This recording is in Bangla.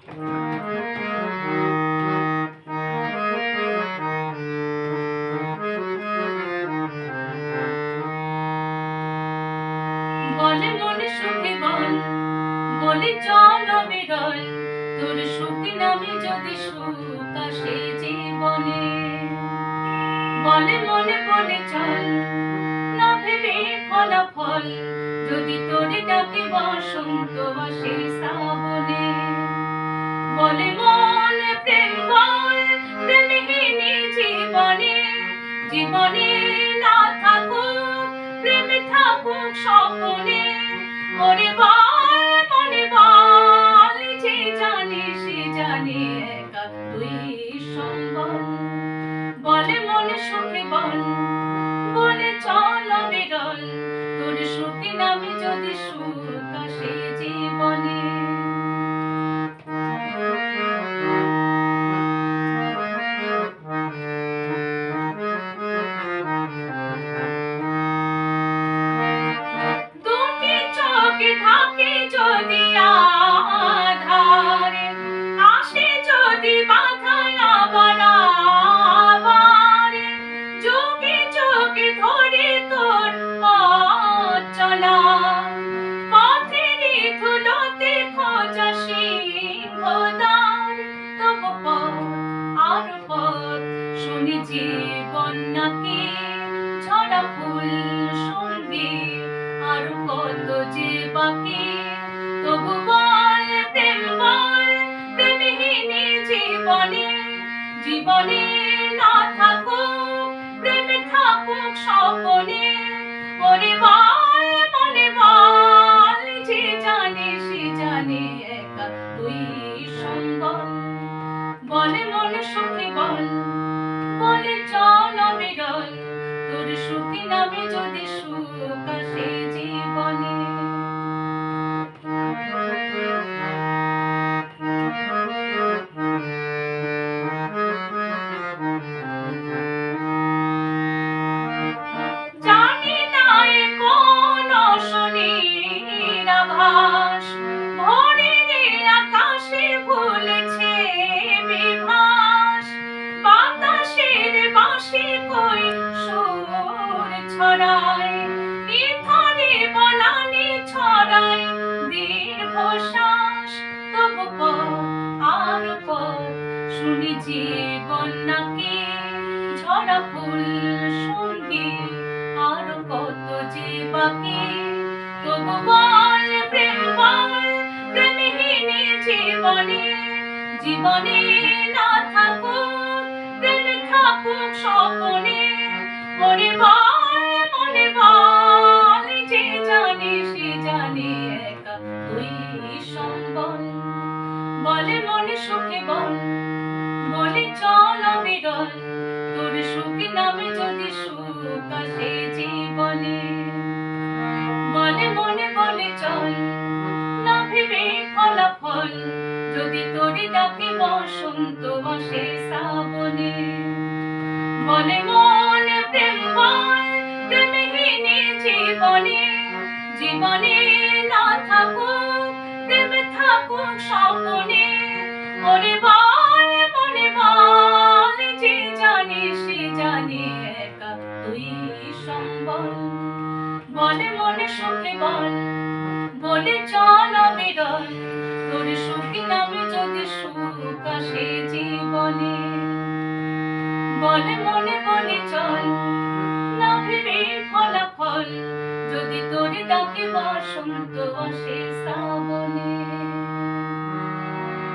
বলে মনে সুখে বল, বলি চল বিরল, তোর সুখ নামে যদি সুখ আসে জীবনে। বলে মনে বলে চল, না ভেবে ফলাফল, যদি তোর ডাকে বসন্ত আসে শ্রাবণে। বলে মন প্রেম বল, প্রেমহীনি জীবনে, জীবনে না থাকুক প্রেম থাকুক স্বপনে। ওরে বল মনে বল, যে জানে সে জানে একা তুই সম্বল। বলে মনে সুখে বল, বলে চল বিরল, তোর সুখে নামে যদি সুখ আসে জীবনে। দুটি চোখে থাকে যদি আধার, আসে যদি বাধায় আবার আবার, যুগে যুগে ধরে তোর পথ চলা, পথের ধুলোতে খোঁজা সিংহদ্বার। তবু পথ আর পথ শুনি জীবন নাকি ঝরা ফুল সঙ্গে, আর কত যে বাকি। তবু বল প্রেম বল, প্রেমহীনি জীবনে, জীবনে না থাকুক প্রেম থাকুক স্বপনে। ওরে বল মনে বল, যে জানে সে জানে একা তুই সম্বল। বলে মনে সুখে বল, বলে চল বিরল, তোর সুখী নামে যদি সুখ আসে জীবনে। জানি না এ কোন শনির আভাস, ভোরের আকাশে ভুলেছে বিভাস। বাতাসের বাঁশি কই সুর ছড়ায়, নিথরে বনানি ছড়ায় দীর্ঘশ্বাস। তবু পথ আর পথ শুনি জীবন নাকি ঝরা ফুল সঙ্গে, আর কত যে বাকি। তবু বল প্রেম বল, প্রেমহীনি জীবনে, জীবনে না থাকুক প্রেম থাকুক স্বপনে। ওরে বল মনে বল, যে জানে সে জানে একা তুই সম্বল। বলে মনে সুখে বল, বলে চল বিরল, তোর সুখ নামে যদি সুখ আসে জীবনে। বলে মনে বলে চল, না ভেবে ফলাফল, যদি তোর ডাকে বসন্ত আসে শ্রাবণে। বলে মন প্রেম বল, প্রেমহীনি জীবনে, জীবনে না থাকুক প্রেম থাকুক স্বপনে। ওরে বল মনে বল, যে জানে সে জানে একা তুই সম্বল। বলে মনে সুখে বল, বলে চল বিরল, তোর সুখী নামে যদি সুখ আসে জীবনে। বলে মনে বলে চল, না ভেবে ফলাফল, যদি তোর ডাকে বসন্ত আসে শ্রাবণে।